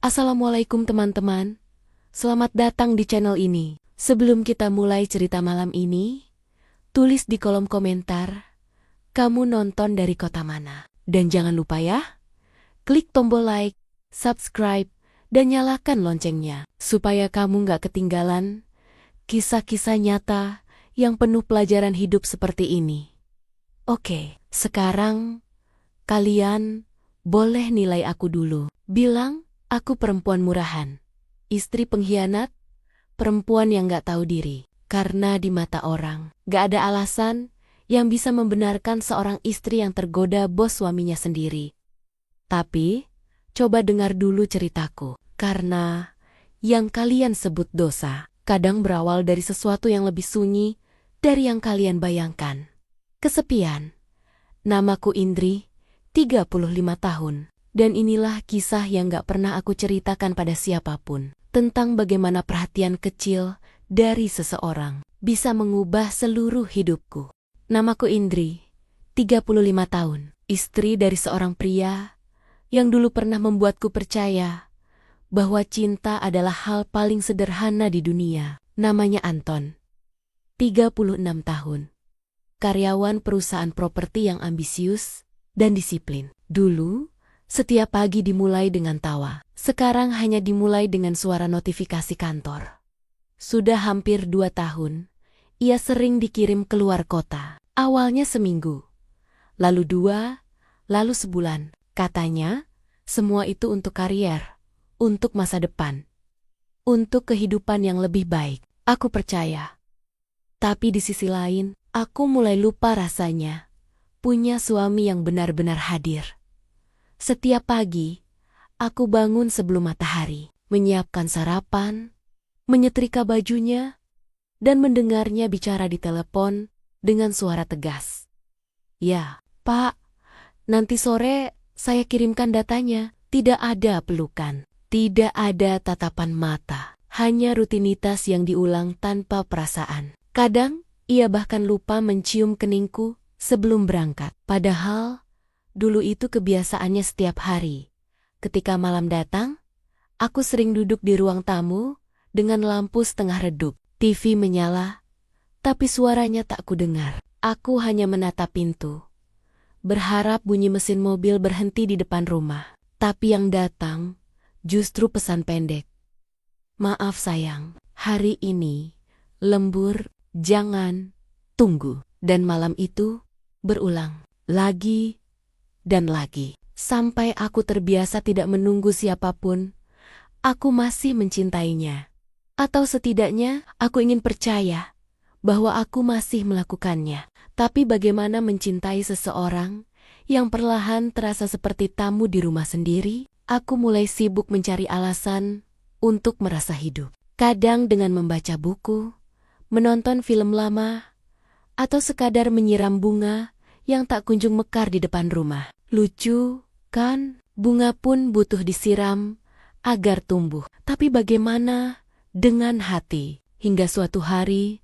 Assalamualaikum teman-teman, selamat datang di channel ini. Sebelum kita mulai cerita malam ini, tulis di kolom komentar, kamu nonton dari kota mana? Dan jangan lupa ya, klik tombol like, subscribe, dan nyalakan loncengnya, supaya kamu gak ketinggalan kisah-kisah nyata yang penuh pelajaran hidup seperti ini. Oke, sekarang kalian boleh nilai aku dulu. Bilang, aku perempuan murahan, istri pengkhianat, perempuan yang gak tahu diri. Karena di mata orang, gak ada alasan yang bisa membenarkan seorang istri yang tergoda bos suaminya sendiri. Tapi, coba dengar dulu ceritaku. Karena yang kalian sebut dosa, kadang berawal dari sesuatu yang lebih sunyi dari yang kalian bayangkan. Kesepian. Namaku Indri, 35 tahun. Dan inilah kisah yang gak pernah aku ceritakan pada siapapun. Tentang bagaimana perhatian kecil dari seseorang bisa mengubah seluruh hidupku. Namaku Indri, 35 tahun. Istri dari seorang pria yang dulu pernah membuatku percaya bahwa cinta adalah hal paling sederhana di dunia. Namanya Anton, 36 tahun. Karyawan perusahaan properti yang ambisius dan disiplin. Dulu, setiap pagi dimulai dengan tawa. Sekarang hanya dimulai dengan suara notifikasi kantor. Sudah hampir 2 tahun, ia sering dikirim keluar kota. Awalnya seminggu, lalu 2, lalu sebulan. Katanya, semua itu untuk karier, untuk masa depan, untuk kehidupan yang lebih baik. Aku percaya. Tapi di sisi lain, aku mulai lupa rasanya punya suami yang benar-benar hadir. Setiap pagi, aku bangun sebelum matahari, menyiapkan sarapan, menyetrika bajunya, dan mendengarnya bicara di telepon dengan suara tegas. Ya, Pak, nanti sore saya kirimkan datanya. Tidak ada pelukan, tidak ada tatapan mata, hanya rutinitas yang diulang tanpa perasaan. Kadang, ia bahkan lupa mencium keningku sebelum berangkat. Padahal, dulu itu kebiasaannya setiap hari. Ketika malam datang, aku sering duduk di ruang tamu dengan lampu setengah redup. TV menyala, tapi suaranya tak kudengar. Aku hanya menatap pintu, berharap bunyi mesin mobil berhenti di depan rumah. Tapi yang datang justru pesan pendek. Maaf sayang, hari ini lembur, jangan, tunggu. Dan malam itu berulang lagi dan lagi. Sampai aku terbiasa tidak menunggu siapapun, aku masih mencintainya. Atau setidaknya aku ingin percaya bahwa aku masih melakukannya. Tapi bagaimana mencintai seseorang yang perlahan terasa seperti tamu di rumah sendiri? Aku mulai sibuk mencari alasan untuk merasa hidup. Kadang dengan membaca buku, menonton film lama, atau sekadar menyiram bunga yang tak kunjung mekar di depan rumah. Lucu, kan? Bunga pun butuh disiram agar tumbuh. Tapi bagaimana dengan hati? Hingga suatu hari,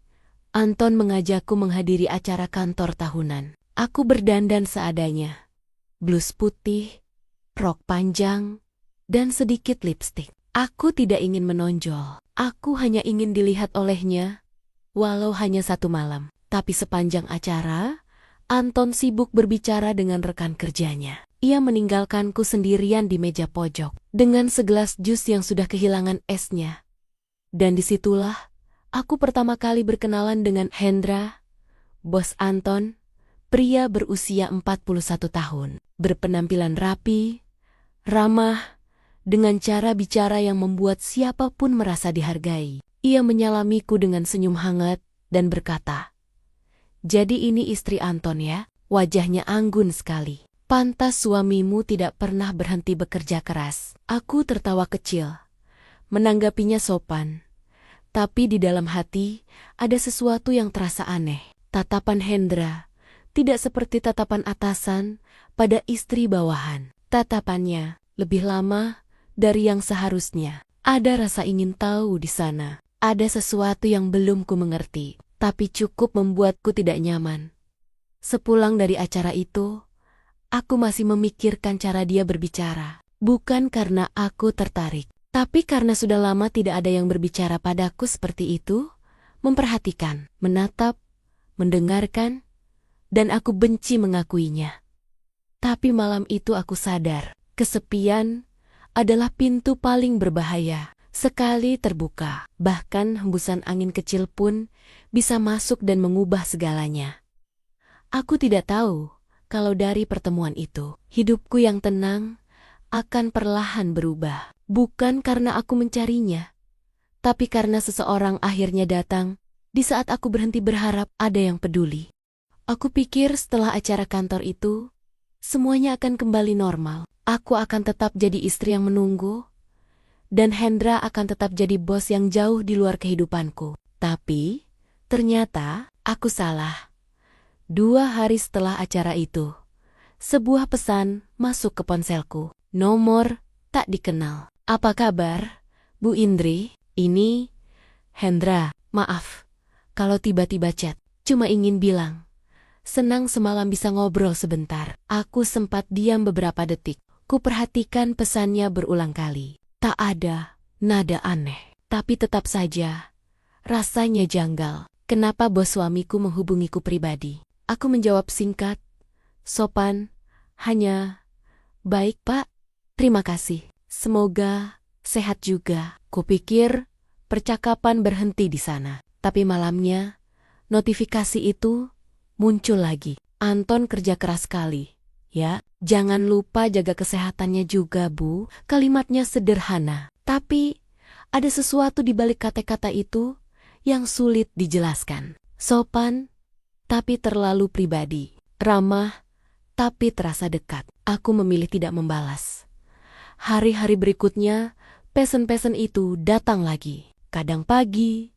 Anton mengajakku menghadiri acara kantor tahunan. Aku berdandan seadanya. Blus putih, rok panjang, dan sedikit lipstik. Aku tidak ingin menonjol. Aku hanya ingin dilihat olehnya, walau hanya satu malam. Tapi sepanjang acara, Anton sibuk berbicara dengan rekan kerjanya. Ia meninggalkanku sendirian di meja pojok, dengan segelas jus yang sudah kehilangan esnya. Dan disitulah, aku pertama kali berkenalan dengan Hendra, bos Anton, pria berusia 41 tahun. Berpenampilan rapi, ramah, dengan cara bicara yang membuat siapapun merasa dihargai. Ia menyalamiku dengan senyum hangat dan berkata, "Jadi ini istri Anton ya?" Wajahnya anggun sekali. "Pantas suamimu tidak pernah berhenti bekerja keras." Aku tertawa kecil, menanggapinya sopan. Tapi di dalam hati ada sesuatu yang terasa aneh. Tatapan Hendra tidak seperti tatapan atasan pada istri bawahan. Tatapannya lebih lama dari yang seharusnya. Ada rasa ingin tahu di sana. Ada sesuatu yang belum ku mengerti, tapi cukup membuatku tidak nyaman. Sepulang dari acara itu, aku masih memikirkan cara dia berbicara. Bukan karena aku tertarik, tapi karena sudah lama tidak ada yang berbicara padaku seperti itu, memperhatikan, menatap, mendengarkan, dan aku benci mengakuinya. Tapi malam itu aku sadar, kesepian adalah pintu paling berbahaya. Sekali terbuka, bahkan hembusan angin kecil pun bisa masuk dan mengubah segalanya. Aku tidak tahu kalau dari pertemuan itu, hidupku yang tenang akan perlahan berubah. Bukan karena aku mencarinya, tapi karena seseorang akhirnya datang di saat aku berhenti berharap ada yang peduli. Aku pikir setelah acara kantor itu, semuanya akan kembali normal. Aku akan tetap jadi istri yang menunggu, dan Hendra akan tetap jadi bos yang jauh di luar kehidupanku. Tapi, ternyata aku salah. 2 hari setelah acara itu, sebuah pesan masuk ke ponselku. Nomor tak dikenal. Apa kabar, Bu Indri? Ini Hendra. Maaf kalau tiba-tiba chat. Cuma ingin bilang, senang semalam bisa ngobrol sebentar. Aku sempat diam beberapa detik. Kuperhatikan pesannya berulang kali. Tak ada nada aneh, tapi tetap saja rasanya janggal. Kenapa bos suamiku menghubungiku pribadi? Aku menjawab singkat, sopan, hanya, baik pak, terima kasih. Semoga sehat juga. Kupikir percakapan berhenti di sana. Tapi malamnya, notifikasi itu muncul lagi. Anton kerja keras sekali. Ya, jangan lupa jaga kesehatannya juga, Bu. Kalimatnya sederhana, tapi ada sesuatu di balik kata-kata itu yang sulit dijelaskan. Sopan, tapi terlalu pribadi. Ramah, tapi terasa dekat. Aku memilih tidak membalas. Hari-hari berikutnya, pesan-pesan itu datang lagi. Kadang pagi,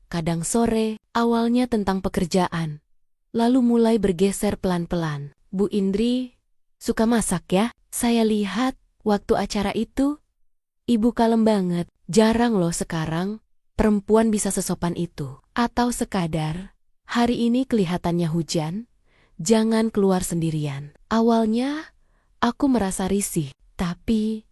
kadang sore, awalnya tentang pekerjaan. Lalu mulai bergeser pelan-pelan. Bu Indri, suka masak ya? Saya lihat waktu acara itu, Ibu kalem banget. Jarang loh sekarang perempuan bisa sesopan itu. Atau sekadar, hari ini kelihatannya hujan, jangan keluar sendirian. Awalnya, aku merasa risih, tapi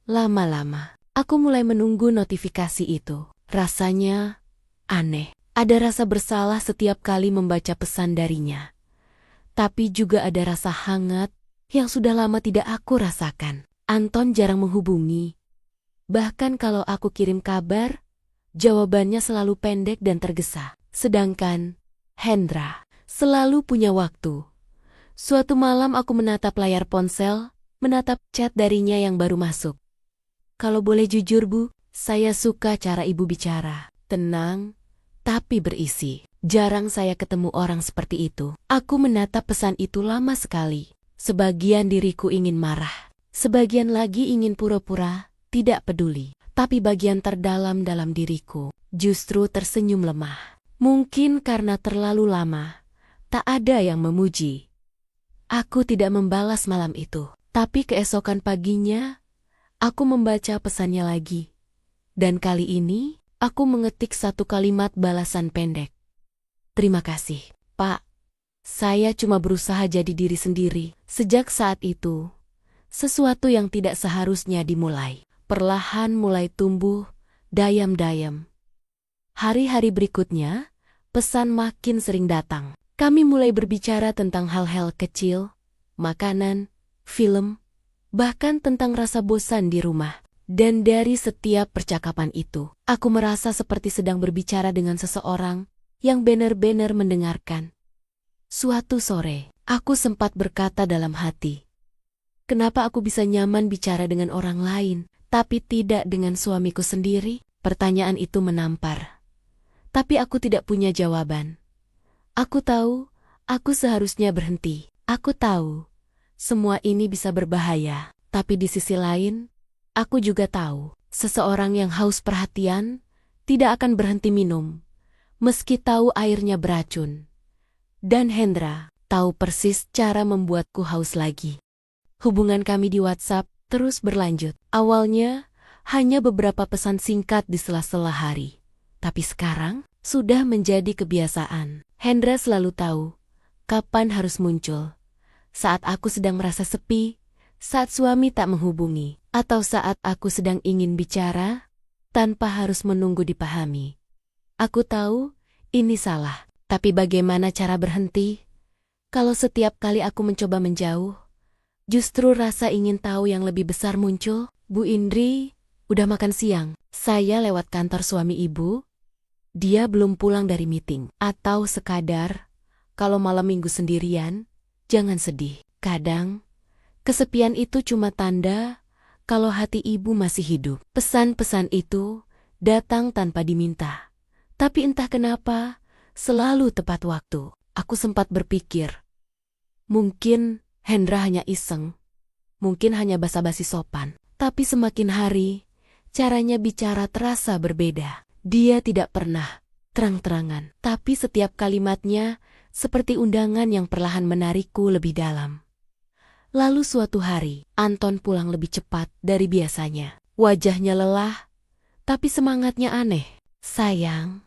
lama-lama, aku mulai menunggu notifikasi itu. Rasanya aneh. Ada rasa bersalah setiap kali membaca pesan darinya. Tapi juga ada rasa hangat yang sudah lama tidak aku rasakan. Anton jarang menghubungi. Bahkan kalau aku kirim kabar, jawabannya selalu pendek dan tergesa. Sedangkan Hendra selalu punya waktu. Suatu malam aku menatap layar ponsel, menatap chat darinya yang baru masuk. Kalau boleh jujur Bu, saya suka cara Ibu bicara. Tenang, tapi berisi. Jarang saya ketemu orang seperti itu. Aku menatap pesan itu lama sekali. Sebagian diriku ingin marah. Sebagian lagi ingin pura-pura, tidak peduli. Tapi bagian terdalam dalam diriku justru tersenyum lemah. Mungkin karena terlalu lama, tak ada yang memuji. Aku tidak membalas malam itu. Tapi keesokan paginya, aku membaca pesannya lagi. Dan kali ini, aku mengetik satu kalimat balasan pendek. Terima kasih, Pak. Saya cuma berusaha jadi diri sendiri. Sejak saat itu, sesuatu yang tidak seharusnya dimulai, perlahan mulai tumbuh, dayam-dayam. Hari-hari berikutnya, pesan makin sering datang. Kami mulai berbicara tentang hal-hal kecil, makanan, film, bahkan tentang rasa bosan di rumah. Dan dari setiap percakapan itu, aku merasa seperti sedang berbicara dengan seseorang yang benar-benar mendengarkan. Suatu sore, aku sempat berkata dalam hati, kenapa aku bisa nyaman bicara dengan orang lain, tapi tidak dengan suamiku sendiri? Pertanyaan itu menampar. Tapi aku tidak punya jawaban. Aku tahu, aku seharusnya berhenti. Aku tahu, semua ini bisa berbahaya. Tapi di sisi lain, aku juga tahu, seseorang yang haus perhatian tidak akan berhenti minum, meski tahu airnya beracun. Dan Hendra tahu persis cara membuatku haus lagi. Hubungan kami di WhatsApp terus berlanjut. Awalnya hanya beberapa pesan singkat di sela-sela hari. Tapi sekarang sudah menjadi kebiasaan. Hendra selalu tahu kapan harus muncul. Saat aku sedang merasa sepi, saat suami tak menghubungi, atau saat aku sedang ingin bicara, tanpa harus menunggu dipahami. Aku tahu ini salah, tapi bagaimana cara berhenti? Kalau setiap kali aku mencoba menjauh, justru rasa ingin tahu yang lebih besar muncul. Bu Indri, udah makan siang? Saya lewat kantor suami ibu. Dia belum pulang dari meeting. Atau sekadar, kalau malam minggu sendirian, jangan sedih. Kadang, kesepian itu cuma tanda kalau hati ibu masih hidup. Pesan-pesan itu datang tanpa diminta. Tapi entah kenapa, selalu tepat waktu. Aku sempat berpikir, mungkin Hendra hanya iseng. Mungkin hanya basa-basi sopan. Tapi semakin hari, caranya bicara terasa berbeda. Dia tidak pernah terang-terangan, tapi setiap kalimatnya seperti undangan yang perlahan menarikku lebih dalam. Lalu suatu hari, Anton pulang lebih cepat dari biasanya. Wajahnya lelah, tapi semangatnya aneh. Sayang,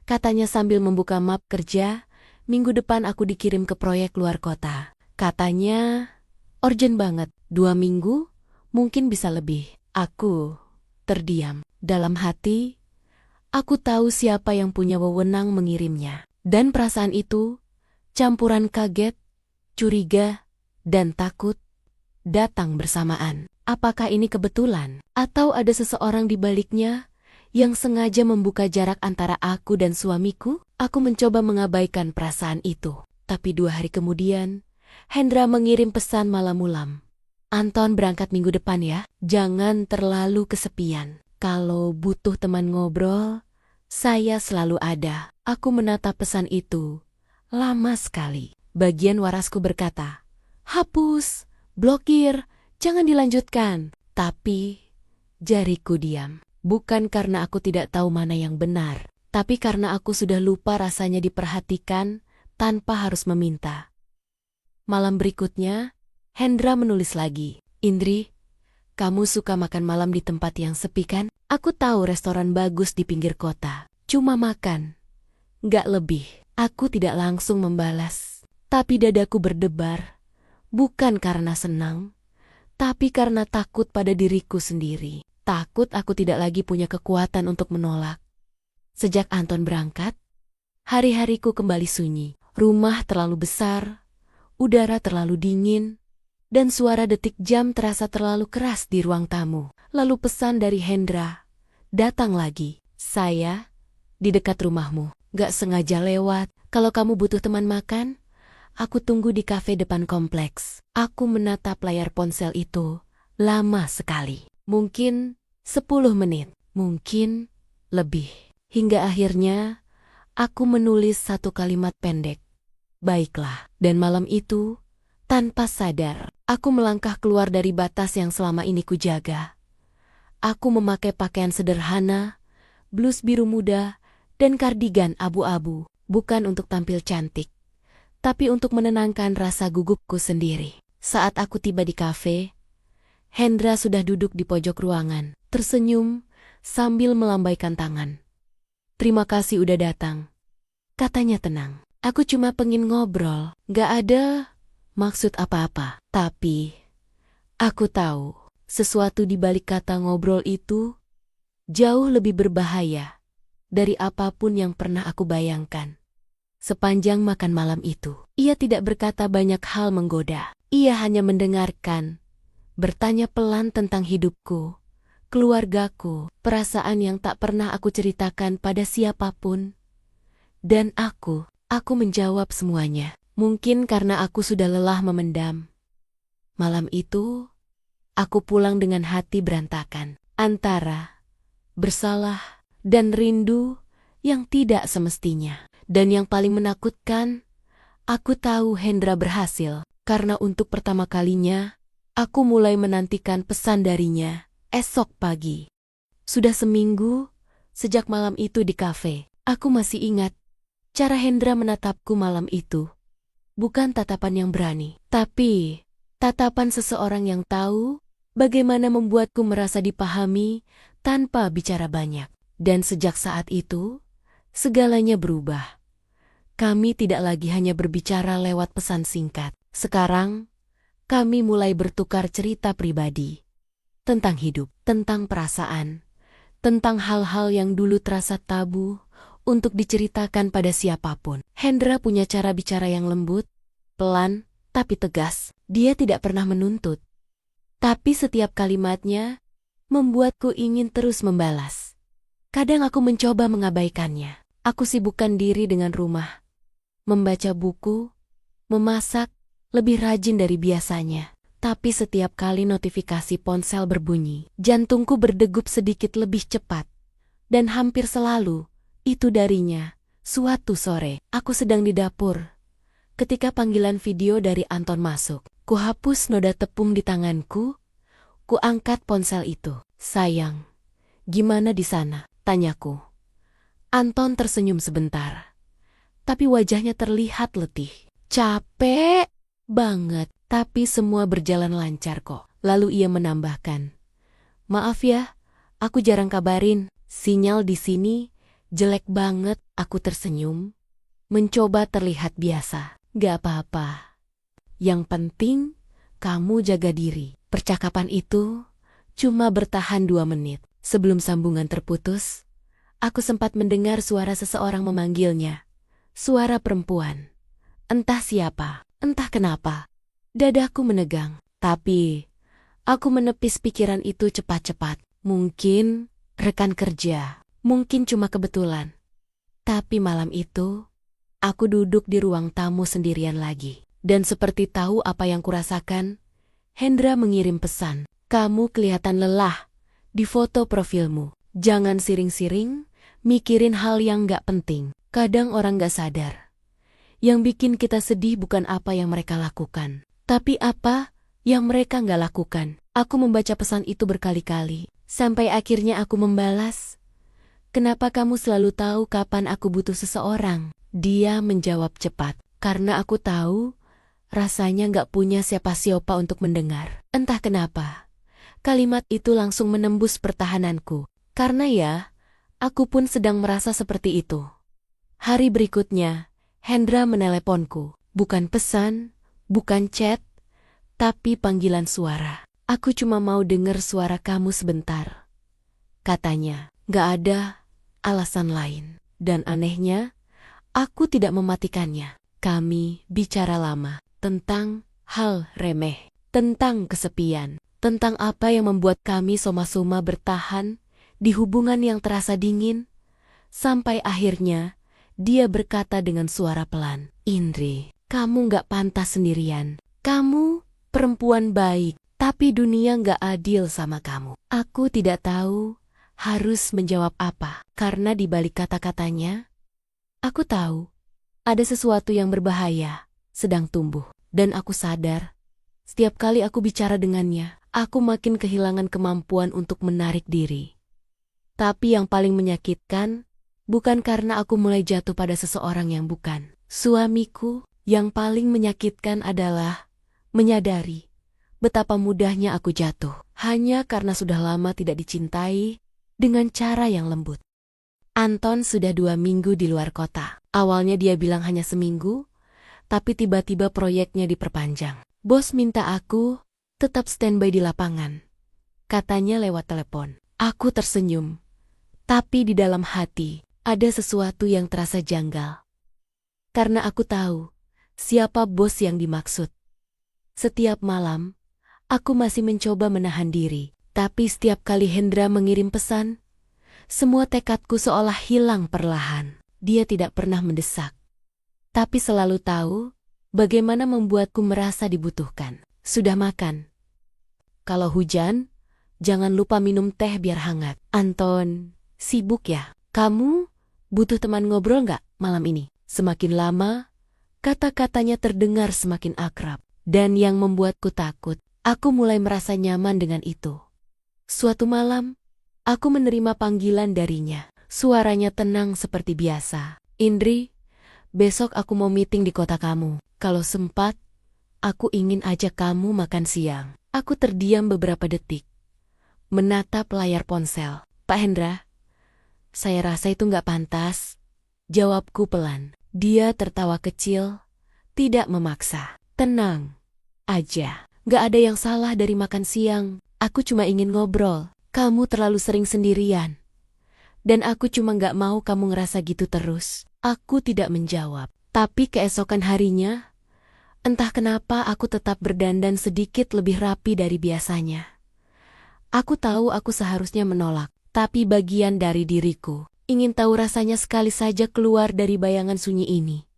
katanya sambil membuka map kerja, minggu depan aku dikirim ke proyek luar kota. Katanya, urgent banget, 2 minggu, mungkin bisa lebih. Aku terdiam. Dalam hati, aku tahu siapa yang punya wewenang mengirimnya. Dan perasaan itu, campuran kaget, curiga, dan takut, datang bersamaan. Apakah ini kebetulan? Atau ada seseorang di baliknya yang sengaja membuka jarak antara aku dan suamiku? Aku mencoba mengabaikan perasaan itu. Tapi 2 hari kemudian, Hendra mengirim pesan malam-mulam. Anton berangkat minggu depan ya, jangan terlalu kesepian. Kalau butuh teman ngobrol, saya selalu ada. Aku menatap pesan itu. Lama sekali. Bagian warasku berkata, hapus, blokir, jangan dilanjutkan. Tapi, jariku diam. Bukan karena aku tidak tahu mana yang benar, tapi karena aku sudah lupa rasanya diperhatikan tanpa harus meminta. Malam berikutnya, Hendra menulis lagi. Indri, kamu suka makan malam di tempat yang sepi kan? Aku tahu restoran bagus di pinggir kota. Cuma makan. Nggak lebih. Aku tidak langsung membalas. Tapi dadaku berdebar. Bukan karena senang, tapi karena takut pada diriku sendiri. Takut aku tidak lagi punya kekuatan untuk menolak. Sejak Anton berangkat, hari-hariku kembali sunyi. Rumah terlalu besar, udara terlalu dingin, dan suara detik jam terasa terlalu keras di ruang tamu. Lalu pesan dari Hendra datang lagi. Saya di dekat rumahmu. Gak sengaja lewat. Kalau kamu butuh teman makan, aku tunggu di kafe depan kompleks. Aku menatap layar ponsel itu lama sekali. Mungkin 10 menit. Mungkin lebih. Hingga akhirnya aku menulis satu kalimat pendek. Baiklah. Dan malam itu, tanpa sadar, aku melangkah keluar dari batas yang selama ini kujaga. Aku memakai pakaian sederhana, blus biru muda, dan kardigan abu-abu, bukan untuk tampil cantik, tapi untuk menenangkan rasa gugupku sendiri. Saat aku tiba di kafe, Hendra sudah duduk di pojok ruangan, tersenyum sambil melambaikan tangan. Terima kasih udah datang, katanya tenang. Aku cuma pengen ngobrol, gak ada maksud apa-apa. Tapi, aku tahu sesuatu di balik kata ngobrol itu jauh lebih berbahaya dari apapun yang pernah aku bayangkan. Sepanjang makan malam itu, ia tidak berkata banyak hal menggoda. Ia hanya mendengarkan, bertanya pelan tentang hidupku, keluargaku, perasaan yang tak pernah aku ceritakan pada siapapun. Dan aku menjawab semuanya. Mungkin karena aku sudah lelah memendam. Malam itu, aku pulang dengan hati berantakan. Antara bersalah dan rindu yang tidak semestinya. Dan yang paling menakutkan, aku tahu Hendra berhasil. Karena untuk pertama kalinya, aku mulai menantikan pesan darinya esok pagi. Sudah seminggu sejak malam itu di kafe. Aku masih ingat cara Hendra menatapku malam itu. Bukan tatapan yang berani, tapi tatapan seseorang yang tahu bagaimana membuatku merasa dipahami tanpa bicara banyak. Dan sejak saat itu, segalanya berubah. Kami tidak lagi hanya berbicara lewat pesan singkat. Sekarang, kami mulai bertukar cerita pribadi. tentang hidup, tentang perasaan, tentang hal-hal yang dulu terasa tabu untuk diceritakan pada siapapun. Hendra punya cara bicara yang lembut, pelan, tapi tegas. Dia tidak pernah menuntut. Tapi setiap kalimatnya membuatku ingin terus membalas. Kadang aku mencoba mengabaikannya. Aku sibukkan diri dengan rumah, membaca buku, memasak, lebih rajin dari biasanya. Tapi setiap kali notifikasi ponsel berbunyi, jantungku berdegup sedikit lebih cepat. Dan hampir selalu, itu darinya. Suatu sore, aku sedang di dapur. Ketika panggilan video dari Anton masuk, kuhapus noda tepung di tanganku, kuangkat ponsel itu. Sayang, gimana di sana? Tanyaku. Anton tersenyum sebentar, tapi wajahnya terlihat letih. Capek banget, tapi semua berjalan lancar kok. Lalu ia menambahkan, maaf ya, aku jarang kabarin. Sinyal di sini jelek banget. Aku tersenyum, mencoba terlihat biasa. Gak apa-apa. Yang penting, kamu jaga diri. Percakapan itu cuma bertahan 2 menit. Sebelum sambungan terputus, aku sempat mendengar suara seseorang memanggilnya. Suara perempuan. Entah siapa, entah kenapa. Dadaku menegang. Tapi, aku menepis pikiran itu cepat-cepat. Mungkin rekan kerja, mungkin cuma kebetulan. Tapi malam itu, aku duduk di ruang tamu sendirian lagi. Dan seperti tahu apa yang kurasakan, Hendra mengirim pesan. Kamu kelihatan lelah di foto profilmu. Jangan siring-siring, mikirin hal yang gak penting. Kadang orang gak sadar. Yang bikin kita sedih bukan apa yang mereka lakukan, tapi apa yang mereka gak lakukan. Aku membaca pesan itu berkali-kali, sampai akhirnya aku membalas. Kenapa kamu selalu tahu kapan aku butuh seseorang? Dia menjawab cepat, karena aku tahu rasanya gak punya siapa-siapa untuk mendengar. Entah kenapa, kalimat itu langsung menembus pertahananku. Karena ya, aku pun sedang merasa seperti itu. Hari berikutnya, Hendra meneleponku. Bukan pesan, bukan chat, tapi panggilan suara. Aku cuma mau dengar suara kamu sebentar. Katanya, gak ada alasan lain. Dan anehnya, aku tidak mematikannya. Kami bicara lama tentang hal remeh, tentang kesepian, tentang apa yang membuat kami soma-soma bertahan di hubungan yang terasa dingin. Sampai akhirnya, dia berkata dengan suara pelan, Indri, kamu gak pantas sendirian. Kamu perempuan baik, tapi dunia gak adil sama kamu. Aku tidak tahu harus menjawab apa, karena di balik kata-katanya, aku tahu ada sesuatu yang berbahaya sedang tumbuh. Dan aku sadar, setiap kali aku bicara dengannya, aku makin kehilangan kemampuan untuk menarik diri. Tapi yang paling menyakitkan, bukan karena aku mulai jatuh pada seseorang yang bukan suamiku. Yang paling menyakitkan adalah menyadari betapa mudahnya aku jatuh hanya karena sudah lama tidak dicintai dengan cara yang lembut. Anton sudah 2 minggu di luar kota. Awalnya dia bilang hanya seminggu, tapi tiba-tiba proyeknya diperpanjang. Bos minta aku tetap standby di lapangan. Katanya lewat telepon. Aku tersenyum, tapi di dalam hati ada sesuatu yang terasa janggal. Karena aku tahu siapa bos yang dimaksud. Setiap malam, aku masih mencoba menahan diri. Tapi setiap kali Hendra mengirim pesan, semua tekadku seolah hilang perlahan. Dia tidak pernah mendesak, tapi selalu tahu bagaimana membuatku merasa dibutuhkan. Sudah makan? Kalau hujan, jangan lupa minum teh biar hangat. Anton, sibuk ya? Kamu butuh teman ngobrol nggak malam ini? Semakin lama, kata-katanya terdengar semakin akrab. Dan yang membuatku takut, aku mulai merasa nyaman dengan itu. Suatu malam, aku menerima panggilan darinya. Suaranya tenang seperti biasa. Indri, besok aku mau meeting di kota kamu. Kalau sempat, aku ingin ajak kamu makan siang. Aku terdiam beberapa detik, menatap layar ponsel. Pak Hendra, saya rasa itu nggak pantas. Jawabku pelan. Dia tertawa kecil, tidak memaksa. Tenang aja, nggak ada yang salah dari makan siang. Aku cuma ingin ngobrol. Kamu terlalu sering sendirian. Dan aku cuma gak mau kamu ngerasa gitu terus. Aku tidak menjawab. Tapi keesokan harinya, entah kenapa aku tetap berdandan sedikit lebih rapi dari biasanya. Aku tahu aku seharusnya menolak, tapi bagian dari diriku ingin tahu rasanya sekali saja keluar dari bayangan sunyi ini.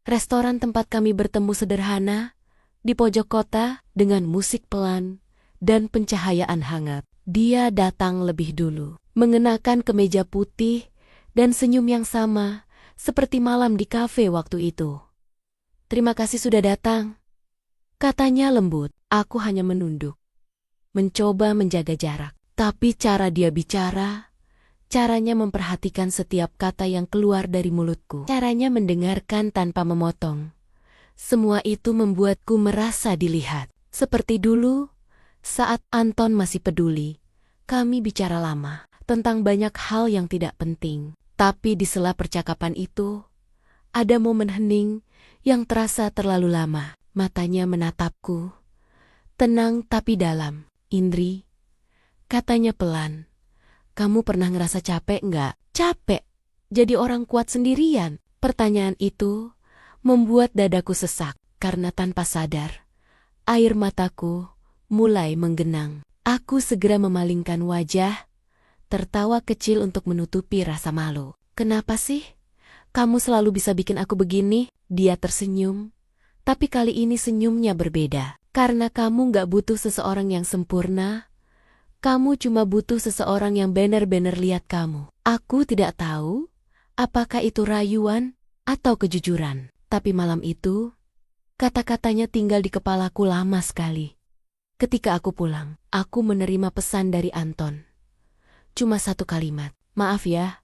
Restoran tempat kami bertemu sederhana, di pojok kota dengan musik pelan dan pencahayaan hangat. Dia datang lebih dulu, mengenakan kemeja putih dan senyum yang sama seperti malam di kafe waktu itu. "Terima kasih sudah datang," katanya lembut. Aku hanya menunduk, mencoba menjaga jarak. Tapi cara dia bicara, caranya memperhatikan setiap kata yang keluar dari mulutku, caranya mendengarkan tanpa memotong. Semua itu membuatku merasa dilihat. Seperti dulu, saat Anton masih peduli, kami bicara lama tentang banyak hal yang tidak penting. Tapi di sela percakapan itu, ada momen hening yang terasa terlalu lama. Matanya menatapku, tenang tapi dalam. "Indri," katanya pelan, "kamu pernah ngerasa capek nggak?" "Capek? Jadi orang kuat sendirian?" Pertanyaan itu membuat dadaku sesak, karena tanpa sadar, air mataku mulai menggenang. Aku segera memalingkan wajah, tertawa kecil untuk menutupi rasa malu. "Kenapa sih? Kamu selalu bisa bikin aku begini?" Dia tersenyum, tapi kali ini senyumnya berbeda. "Karena kamu gak butuh seseorang yang sempurna, kamu cuma butuh seseorang yang benar-benar lihat kamu." Aku tidak tahu apakah itu rayuan atau kejujuran, tapi malam itu, kata-katanya tinggal di kepalaku lama sekali. Ketika aku pulang, aku menerima pesan dari Anton. Cuma satu kalimat, "Maaf ya,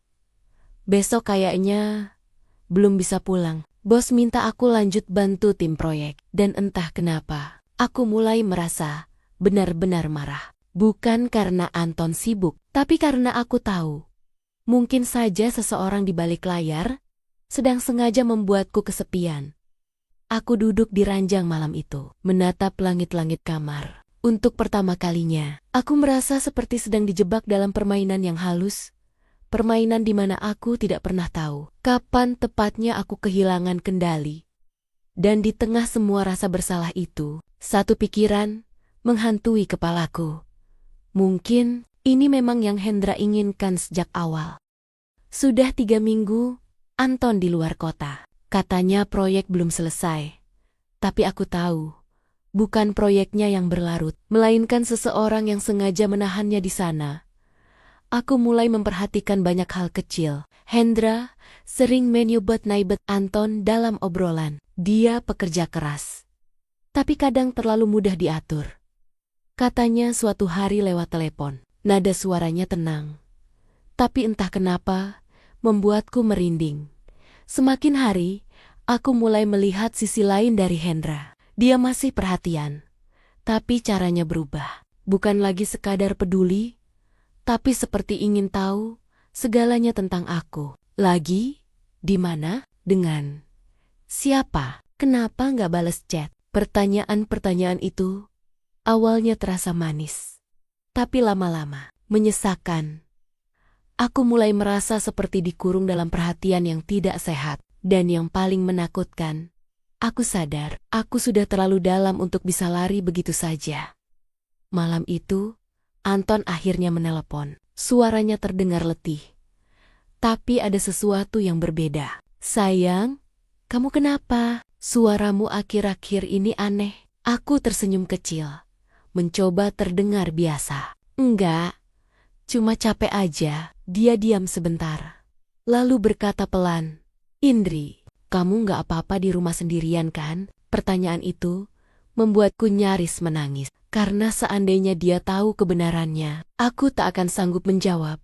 besok kayaknya belum bisa pulang. Bos minta aku lanjut bantu tim proyek." Dan entah kenapa, aku mulai merasa benar-benar marah. Bukan karena Anton sibuk, tapi karena aku tahu, mungkin saja seseorang di balik layar sedang sengaja membuatku kesepian. Aku duduk di ranjang malam itu, menatap langit-langit kamar. Untuk pertama kalinya, aku merasa seperti sedang dijebak dalam permainan yang halus. Permainan di mana aku tidak pernah tahu kapan tepatnya aku kehilangan kendali. Dan di tengah semua rasa bersalah itu, satu pikiran menghantui kepalaku. Mungkin ini memang yang Hendra inginkan sejak awal. Sudah 3 minggu, Anton di luar kota. Katanya proyek belum selesai. Tapi aku tahu, bukan proyeknya yang berlarut, melainkan seseorang yang sengaja menahannya di sana. Aku mulai memperhatikan banyak hal kecil. Hendra sering menyebut-nyebut Anton dalam obrolan. Dia pekerja keras, tapi kadang terlalu mudah diatur. Katanya suatu hari lewat telepon, nada suaranya tenang, tapi entah kenapa membuatku merinding. Semakin hari, aku mulai melihat sisi lain dari Hendra. Dia masih perhatian, tapi caranya berubah. Bukan lagi sekadar peduli, tapi seperti ingin tahu segalanya tentang aku. Lagi, di mana, dengan siapa, kenapa nggak balas chat. Pertanyaan-pertanyaan itu awalnya terasa manis, tapi lama-lama menyesakkan. Aku mulai merasa seperti dikurung dalam perhatian yang tidak sehat. Dan yang paling menakutkan, aku sadar aku sudah terlalu dalam untuk bisa lari begitu saja. Malam itu, Anton akhirnya menelepon. Suaranya terdengar letih, tapi ada sesuatu yang berbeda. "Sayang, kamu kenapa? Suaramu akhir-akhir ini aneh." Aku tersenyum kecil, mencoba terdengar biasa. "Enggak, cuma capek aja." Dia diam sebentar, lalu berkata pelan, "Indri, kamu nggak apa-apa di rumah sendirian kan?" Pertanyaan itu membuatku nyaris menangis, karena seandainya dia tahu kebenarannya, aku tak akan sanggup menjawab.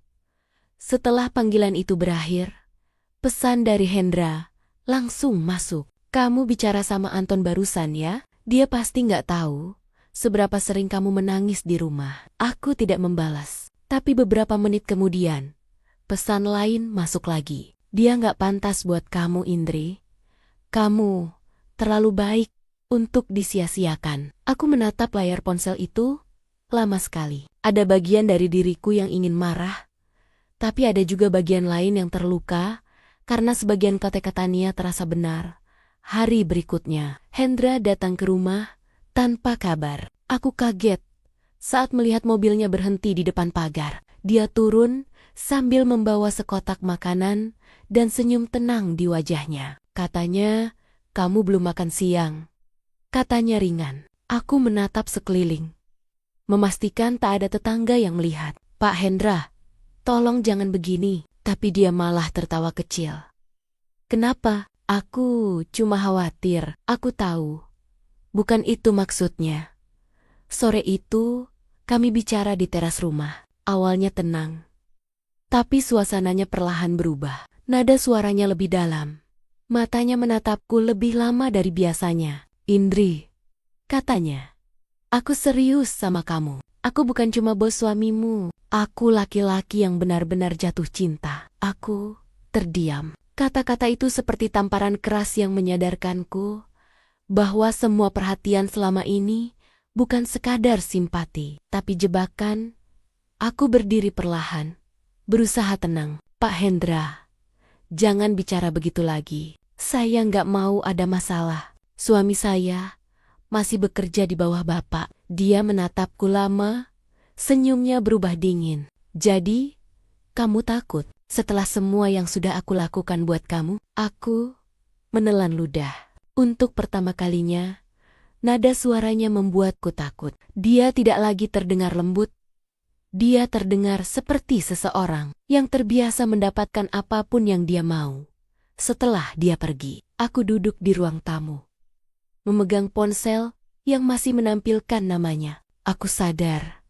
Setelah panggilan itu berakhir, pesan dari Hendra langsung masuk. "Kamu bicara sama Anton barusan ya? Dia pasti nggak tahu seberapa sering kamu menangis di rumah." Aku tidak membalas, tapi beberapa menit kemudian, pesan lain masuk lagi. "Dia nggak pantas buat kamu, Indri. Kamu terlalu baik untuk disia-siakan." Aku menatap layar ponsel itu, lama sekali. Ada bagian dari diriku yang ingin marah, tapi ada juga bagian lain yang terluka, karena sebagian kata-kata Nia terasa benar. Hari berikutnya, Hendra datang ke rumah tanpa kabar. Aku kaget saat melihat mobilnya berhenti di depan pagar. Dia turun sambil membawa sekotak makanan dan senyum tenang di wajahnya. Katanya, "Kamu belum makan siang," katanya ringan. Aku menatap sekeliling, memastikan tak ada tetangga yang melihat. "Pak Hendra, tolong jangan begini." Tapi dia malah tertawa kecil. "Kenapa? Aku cuma khawatir." Aku tahu, bukan itu maksudnya. Sore itu, kami bicara di teras rumah. Awalnya tenang, tapi suasananya perlahan berubah. Nada suaranya lebih dalam. Matanya menatapku lebih lama dari biasanya. "Indri," katanya, "aku serius sama kamu. Aku bukan cuma bos suamimu. Aku laki-laki yang benar-benar jatuh cinta." Aku terdiam. Kata-kata itu seperti tamparan keras yang menyadarkanku bahwa semua perhatian selama ini bukan sekadar simpati, tapi jebakan. Aku berdiri perlahan, berusaha tenang. "Pak Hendra, jangan bicara begitu lagi. Saya nggak mau ada masalah. Suami saya masih bekerja di bawah Bapak." Dia menatapku lama, senyumnya berubah dingin. "Jadi, kamu takut setelah semua yang sudah aku lakukan buat kamu?" Aku menelan ludah. Untuk pertama kalinya, nada suaranya membuatku takut. Dia tidak lagi terdengar lembut. Dia terdengar seperti seseorang yang terbiasa mendapatkan apapun yang dia mau. Setelah dia pergi, aku duduk di ruang tamu, memegang ponsel yang masih menampilkan namanya. Aku sadar,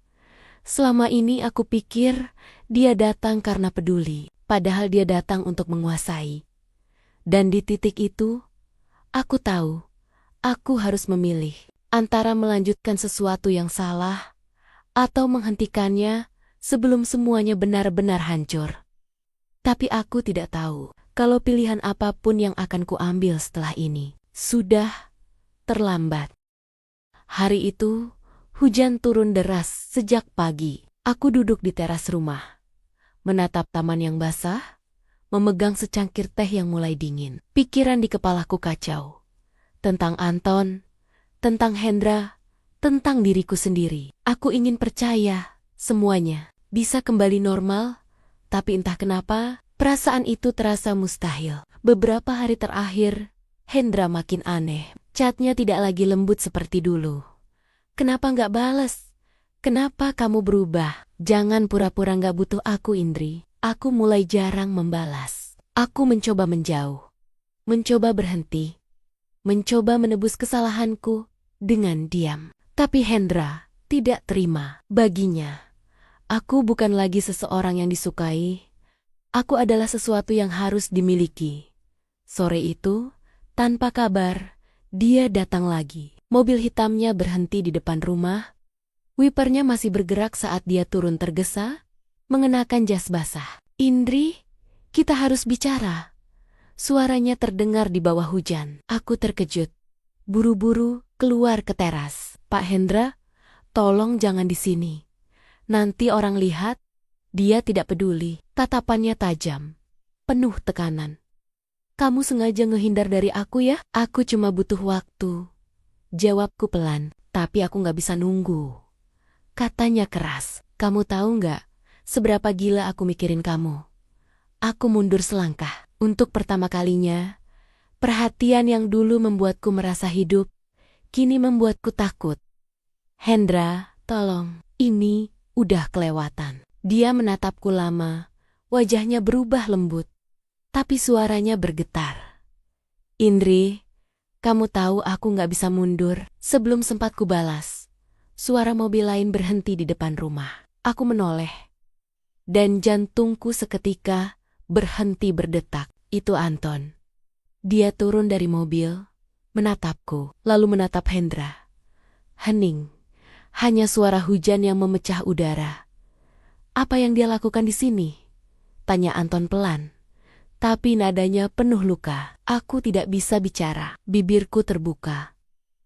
selama ini aku pikir dia datang karena peduli, padahal dia datang untuk menguasai. Dan di titik itu, aku tahu, aku harus memilih antara melanjutkan sesuatu yang salah atau menghentikannya sebelum semuanya benar-benar hancur. Tapi aku tidak tahu kalau pilihan apapun yang akan kuambil setelah ini sudah terlambat. Hari itu, hujan turun deras sejak pagi. Aku duduk di teras rumah, menatap taman yang basah, memegang secangkir teh yang mulai dingin. Pikiran di kepalaku kacau. Tentang Anton, tentang Hendra, tentang diriku sendiri. Aku ingin percaya semuanya bisa kembali normal, tapi entah kenapa, perasaan itu terasa mustahil. Beberapa hari terakhir, Hendra makin aneh. Chatnya tidak lagi lembut seperti dulu. "Kenapa nggak balas? Kenapa kamu berubah? Jangan pura-pura nggak butuh aku, Indri." Aku mulai jarang membalas. Aku mencoba menjauh, mencoba berhenti, mencoba menebus kesalahanku dengan diam. Tapi Hendra tidak terima. Baginya, aku bukan lagi seseorang yang disukai. Aku adalah sesuatu yang harus dimiliki. Sore itu, tanpa kabar, dia datang lagi. Mobil hitamnya berhenti di depan rumah. Wipernya masih bergerak saat dia turun tergesa, mengenakan jas basah. "Indri, kita harus bicara." Suaranya terdengar di bawah hujan. Aku terkejut. Buru-buru keluar ke teras. "Pak Hendra, tolong jangan di sini. Nanti orang lihat." Dia tidak peduli. Tatapannya tajam, penuh tekanan. "Kamu sengaja ngehindar dari aku ya?" "Aku cuma butuh waktu," jawabku pelan. "Tapi aku nggak bisa nunggu," katanya keras. "Kamu tahu nggak seberapa gila aku mikirin kamu?" Aku mundur selangkah. Untuk pertama kalinya, perhatian yang dulu membuatku merasa hidup, kini membuatku takut. "Hendra, tolong, ini udah kelewatan." Dia menatapku lama, wajahnya berubah lembut, tapi suaranya bergetar. "Indri, kamu tahu aku nggak bisa mundur." Sebelum sempat kubalas, suara mobil lain berhenti di depan rumah. Aku menoleh, dan jantungku seketika berhenti berdetak. Itu Anton. Dia turun dari mobil, menatapku, lalu menatap Hendra. Hening, hanya suara hujan yang memecah udara. "Apa yang dia lakukan di sini?" tanya Anton pelan, tapi nadanya penuh luka. Aku tidak bisa bicara, bibirku terbuka,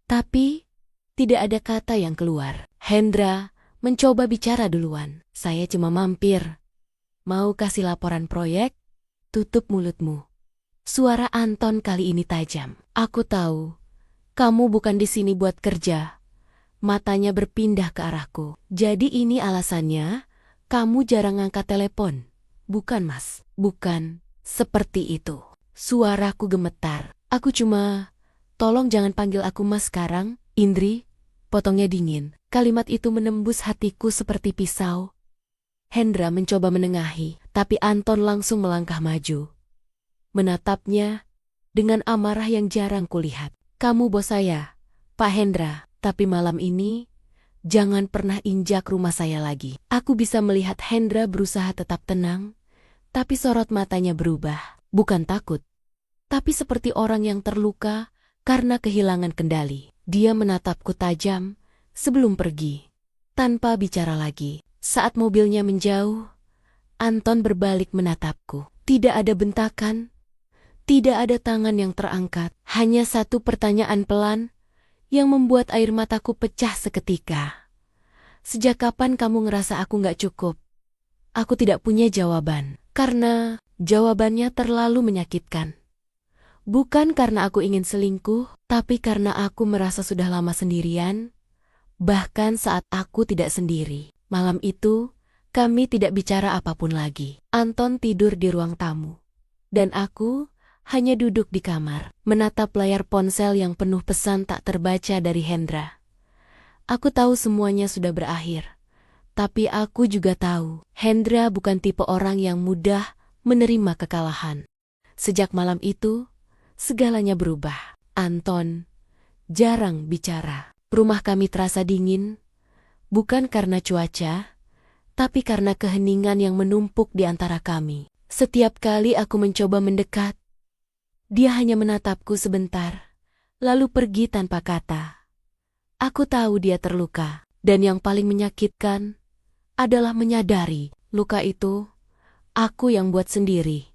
tapi tidak ada kata yang keluar. Hendra mencoba bicara duluan. Saya cuma mampir. Mau kasih laporan proyek? Tutup mulutmu. Suara Anton kali ini tajam. Aku tahu, kamu bukan di sini buat kerja. Matanya berpindah ke arahku. Jadi ini alasannya, kamu jarang ngangkat telepon. Bukan, Mas. Bukan, seperti itu. Suaraku gemetar. Aku cuma, tolong jangan panggil aku Mas sekarang, Indri. Potongnya dingin. Kalimat itu menembus hatiku seperti pisau. Hendra mencoba menengahi, tapi Anton langsung melangkah maju. Menatapnya dengan amarah yang jarang kulihat. Kamu bos saya, Pak Hendra, tapi malam ini jangan pernah injak rumah saya lagi. Aku bisa melihat Hendra berusaha tetap tenang, tapi sorot matanya berubah. Bukan takut, tapi seperti orang yang terluka karena kehilangan kendali. Dia menatapku tajam sebelum pergi, tanpa bicara lagi. Saat mobilnya menjauh, Anton berbalik menatapku. Tidak ada bentakan, tidak ada tangan yang terangkat, hanya satu pertanyaan pelan yang membuat air mataku pecah seketika. Sejak kapan kamu ngerasa aku gak cukup? Aku tidak punya jawaban, karena jawabannya terlalu menyakitkan. Bukan karena aku ingin selingkuh, tapi karena aku merasa sudah lama sendirian, bahkan saat aku tidak sendiri. Malam itu, kami tidak bicara apapun lagi. Anton tidur di ruang tamu, dan aku hanya duduk di kamar, menatap layar ponsel yang penuh pesan tak terbaca dari Hendra. Aku tahu semuanya sudah berakhir, tapi aku juga tahu Hendra bukan tipe orang yang mudah menerima kekalahan. Sejak malam itu, segalanya berubah. Anton jarang bicara. Rumah kami terasa dingin, bukan karena cuaca, tapi karena keheningan yang menumpuk di antara kami. Setiap kali aku mencoba mendekat, dia hanya menatapku sebentar, lalu pergi tanpa kata. Aku tahu dia terluka, dan yang paling menyakitkan adalah menyadari luka itu aku yang buat sendiri.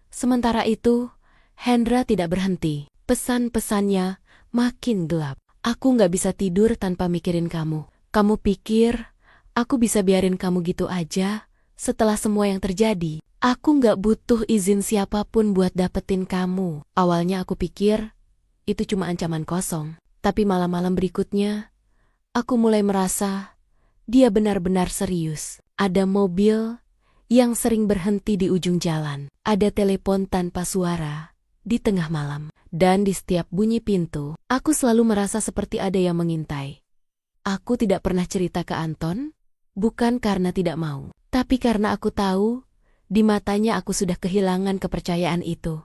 Sementara itu, Hendra tidak berhenti. Pesan-pesannya makin gelap. Aku gak bisa tidur tanpa mikirin kamu. Kamu pikir aku bisa biarin kamu gitu aja setelah semua yang terjadi? Aku gak butuh izin siapapun buat dapetin kamu. Awalnya aku pikir itu cuma ancaman kosong. Tapi malam-malam berikutnya, aku mulai merasa dia benar-benar serius. Ada mobil yang sering berhenti di ujung jalan. Ada telepon tanpa suara di tengah malam. Dan di setiap bunyi pintu, aku selalu merasa seperti ada yang mengintai. Aku tidak pernah cerita ke Anton, bukan karena tidak mau, tapi karena aku tahu, di matanya aku sudah kehilangan kepercayaan itu.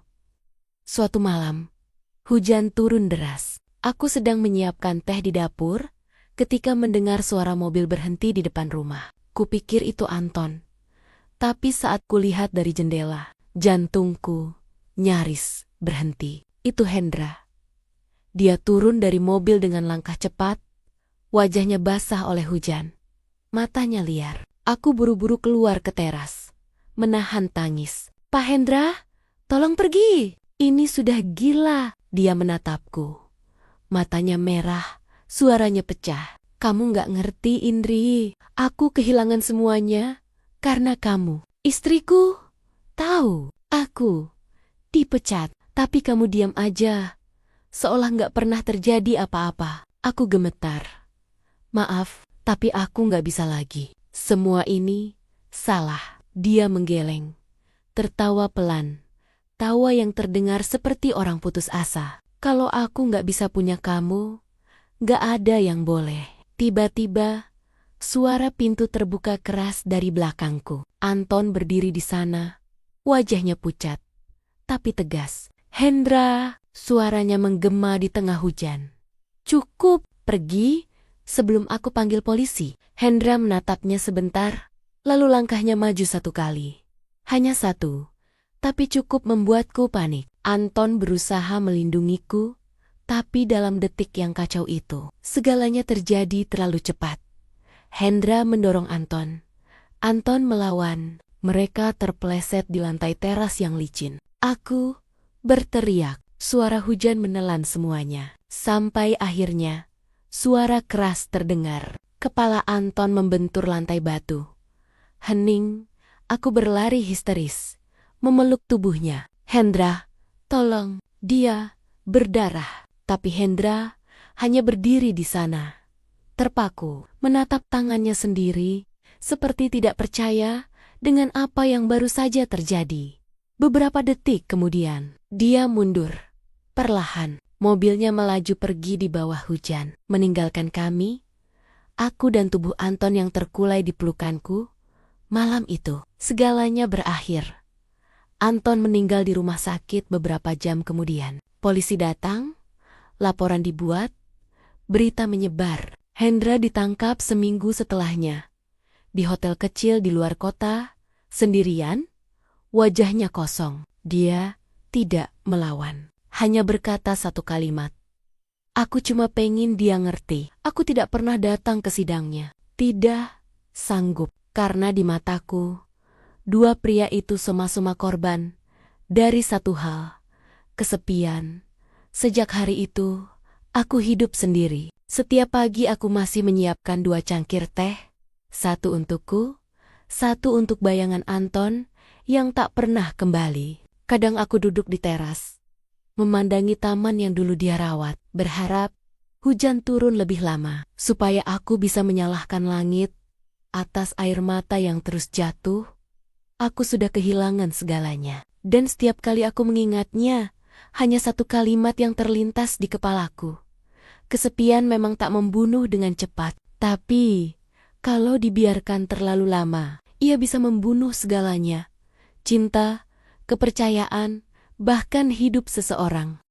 Suatu malam, hujan turun deras. Aku sedang menyiapkan teh di dapur, ketika mendengar suara mobil berhenti di depan rumah. Kupikir itu Anton. Tapi saat kulihat dari jendela, jantungku nyaris berhenti. Itu Hendra. Dia turun dari mobil dengan langkah cepat, wajahnya basah oleh hujan. Matanya liar. Aku buru-buru keluar ke teras, menahan tangis. Pak Hendra, tolong pergi. Ini sudah gila. Dia menatapku. Matanya merah, suaranya pecah. Kamu gak ngerti, Indri. Aku kehilangan semuanya karena kamu. Istriku tahu aku dipecat, tapi kamu diam aja. Seolah gak pernah terjadi apa-apa. Aku gemetar. Maaf, tapi aku gak bisa lagi. Semua ini salah. Dia menggeleng. Tertawa pelan. Tawa yang terdengar seperti orang putus asa. Kalau aku gak bisa punya kamu, gak ada yang boleh. Tiba-tiba, suara pintu terbuka keras dari belakangku. Anton berdiri di sana. Wajahnya pucat, tapi tegas. Hendra, suaranya menggema di tengah hujan. Cukup, pergi sebelum aku panggil polisi. Hendra menatapnya sebentar, lalu langkahnya maju satu kali. Hanya satu, tapi cukup membuatku panik. Anton berusaha melindungiku, tapi dalam detik yang kacau itu, segalanya terjadi terlalu cepat. Hendra mendorong Anton. Anton melawan. Mereka terpeleset di lantai teras yang licin. Aku berteriak, suara hujan menelan semuanya. Sampai akhirnya, suara keras terdengar. Kepala Anton membentur lantai batu. Hening, aku berlari histeris, memeluk tubuhnya. Hendra, tolong, dia berdarah. Tapi Hendra hanya berdiri di sana, terpaku, menatap tangannya sendiri, seperti tidak percaya dengan apa yang baru saja terjadi. Beberapa detik kemudian, dia mundur. Perlahan, mobilnya melaju pergi di bawah hujan, meninggalkan kami, aku dan tubuh Anton yang terkulai di pelukanku. Malam itu, segalanya berakhir. Anton meninggal di rumah sakit beberapa jam kemudian. Polisi datang, laporan dibuat, berita menyebar. Hendra ditangkap seminggu setelahnya. Di hotel kecil di luar kota, sendirian, wajahnya kosong. Dia tidak melawan, hanya berkata satu kalimat. Aku cuma pengen dia ngerti. Aku tidak pernah datang ke sidangnya. Tidak sanggup, karena di mataku, dua pria itu sama-sama korban dari satu hal, kesepian. Sejak hari itu, aku hidup sendiri. Setiap pagi aku masih menyiapkan 2 cangkir teh, satu untukku, satu untuk bayangan Anton yang tak pernah kembali. Kadang aku duduk di teras, memandangi taman yang dulu dia rawat, berharap hujan turun lebih lama, supaya aku bisa menyalahkan langit atas air mata yang terus jatuh. Aku sudah kehilangan segalanya, dan setiap kali aku mengingatnya, hanya satu kalimat yang terlintas di kepalaku. Kesepian memang tak membunuh dengan cepat, tapi kalau dibiarkan terlalu lama, ia bisa membunuh segalanya. Cinta, kepercayaan, bahkan hidup seseorang.